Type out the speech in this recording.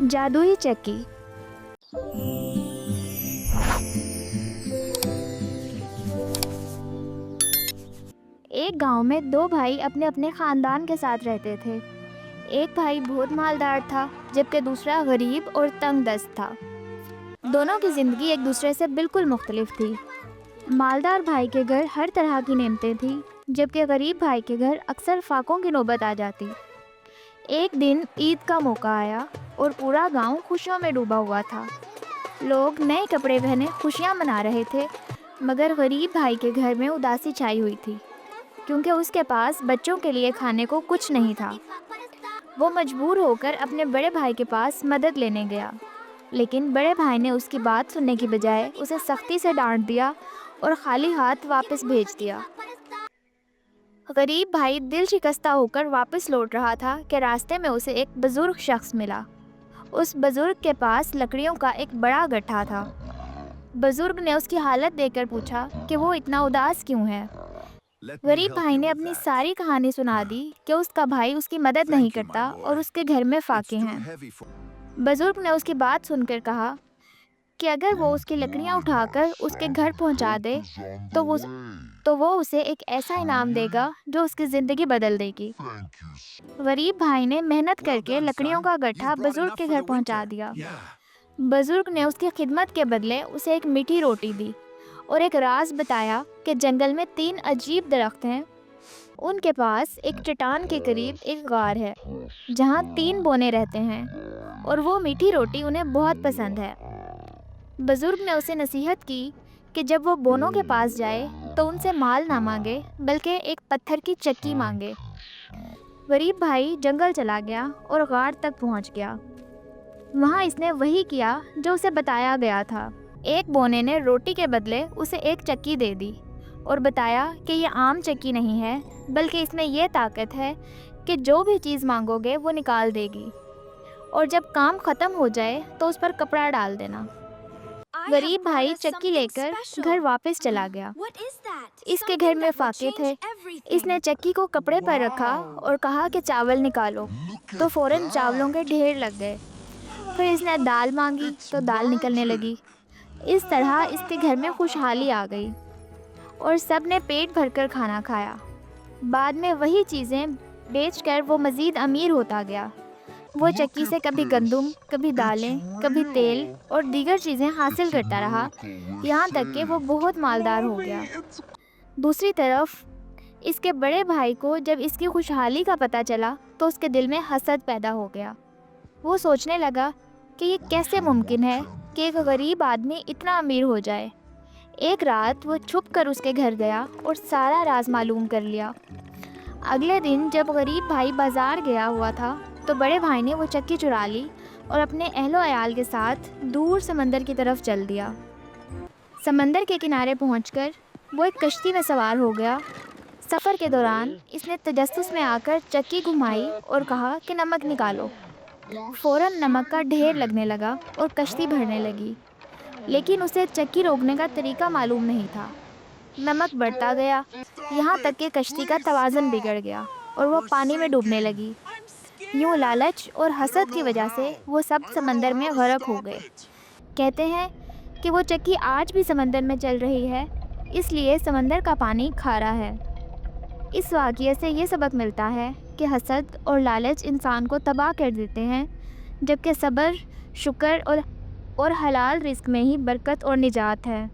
جادوئی چکی۔ ایک گاؤں میں دو بھائی اپنے اپنے خاندان کے ساتھ رہتے تھے۔ ایک بھائی بہت مالدار تھا جبکہ دوسرا غریب اور تنگ دست تھا۔ دونوں کی زندگی ایک دوسرے سے بالکل مختلف تھی۔ مالدار بھائی کے گھر ہر طرح کی نعمتیں تھیں جبکہ غریب بھائی کے گھر اکثر فاقوں کی نوبت آ جاتی۔ ایک دن عید کا موقع آیا اور پورا گاؤں خوشیوں میں ڈوبا ہوا تھا۔ لوگ نئے کپڑے پہنے خوشیاں منا رہے تھے، مگر غریب بھائی کے گھر میں اداسی چھائی ہوئی تھی کیونکہ اس کے پاس بچوں کے لیے کھانے کو کچھ نہیں تھا۔ وہ مجبور ہو کر اپنے بڑے بھائی کے پاس مدد لینے گیا، لیکن بڑے بھائی نے اس کی بات سننے کی بجائے اسے سختی سے ڈانٹ دیا اور خالی ہاتھ واپس بھیج دیا۔ غریب بھائی دل شکستہ ہو کر واپس لوٹ رہا تھا کہ راستے میں اسے ایک بزرگ شخص ملا۔ اس بزرگ کے پاس لکڑیوں کا ایک بڑا گٹھا تھا۔ بزرگ نے اس کی حالت دیکھ کر پوچھا کہ وہ اتنا اداس کیوں ہے۔ غریب بھائی نے اپنی ساری کہانی سنا دی کہ اس کا بھائی اس کی مدد نہیں کرتا اور اس کے گھر میں فاقے ہیں۔ بزرگ نے اس کی بات سن کر کہا کہ اگر وہ اس کی لکڑیاں اٹھا کر اس کے گھر پہنچا دے تو وہ اسے ایک ایسا انعام دے گا جو اس کی زندگی بدل دے گی۔ غریب بھائی نے محنت کر کے لکڑیوں کا گٹھا بزرگ کے گھر پہنچا دیا۔ بزرگ نے اس کی خدمت کے بدلے اسے ایک میٹھی روٹی دی اور ایک راز بتایا کہ جنگل میں 3 عجیب درخت ہیں۔ ان کے پاس ایک چٹان کے قریب ایک غار ہے جہاں 3 بونے رہتے ہیں اور وہ میٹھی روٹی انہیں بہت پسند ہے۔ بزرگ نے اسے نصیحت کی کہ جب وہ بونوں کے پاس جائے تو ان سے مال نہ مانگے بلکہ ایک پتھر کی چکی مانگے۔ غریب بھائی جنگل چلا گیا اور غار تک پہنچ گیا۔ وہاں اس نے وہی کیا جو اسے بتایا گیا تھا۔ ایک بونے نے روٹی کے بدلے اسے ایک چکی دے دی اور بتایا کہ یہ عام چکی نہیں ہے بلکہ اس میں یہ طاقت ہے کہ جو بھی چیز مانگو گے وہ نکال دے گی، اور جب کام ختم ہو جائے تو اس پر کپڑا ڈال دینا۔ غریب بھائی چکی لے کر گھر واپس چلا گیا۔ اس کے گھر میں فاقے تھے۔ اس نے چکی کو کپڑے پر رکھا اور کہا کہ چاول نکالو، تو فوراً چاولوں کے ڈھیر لگ گئے۔ پھر اس نے دال مانگی تو دال نکلنے لگی۔ اس طرح اس کے گھر میں خوشحالی آ گئی اور سب نے پیٹ بھر کر کھانا کھایا۔ بعد میں وہی چیزیں بیچ کر وہ مزید امیر ہوتا گیا۔ وہ چکی سے کبھی گندم، کبھی دالیں، کبھی تیل اور دیگر چیزیں حاصل کرتا رہا، یہاں تک کہ وہ بہت مالدار ہو گیا۔ دوسری طرف اس کے بڑے بھائی کو جب اس کی خوشحالی کا پتہ چلا تو اس کے دل میں حسد پیدا ہو گیا۔ وہ سوچنے لگا کہ یہ کیسے ممکن ہے کہ ایک غریب آدمی اتنا امیر ہو جائے۔ ایک رات وہ چھپ کر اس کے گھر گیا اور سارا راز معلوم کر لیا۔ اگلے دن جب غریب بھائی بازار گیا ہوا تھا تو بڑے بھائی نے وہ چکی چرا لی اور اپنے اہل و عیال کے ساتھ دور سمندر کی طرف چل دیا۔ سمندر کے کنارے پہنچ کر وہ ایک کشتی میں سوار ہو گیا۔ سفر کے دوران اس نے تجسس میں آ کر چکی گھمائی اور کہا کہ نمک نکالو۔ فوراً نمک کا ڈھیر لگنے لگا اور کشتی بھرنے لگی، لیکن اسے چکی روکنے کا طریقہ معلوم نہیں تھا۔ نمک بڑھتا گیا یہاں تک کہ کشتی کا توازن بگڑ گیا اور وہ پانی میں ڈوبنے لگی۔ یوں لالچ اور حسد کی وجہ سے وہ سب سمندر میں غرق ہو گئے۔ کہتے ہیں کہ وہ چکی آج بھی سمندر میں چل رہی ہے، اس لیے سمندر کا پانی کھارا ہے۔ اس واقعے سے یہ سبق ملتا ہے کہ حسد اور لالچ انسان کو تباہ کر دیتے ہیں، جبکہ صبر، شکر اور حلال رزق میں ہی برکت اور نجات ہے۔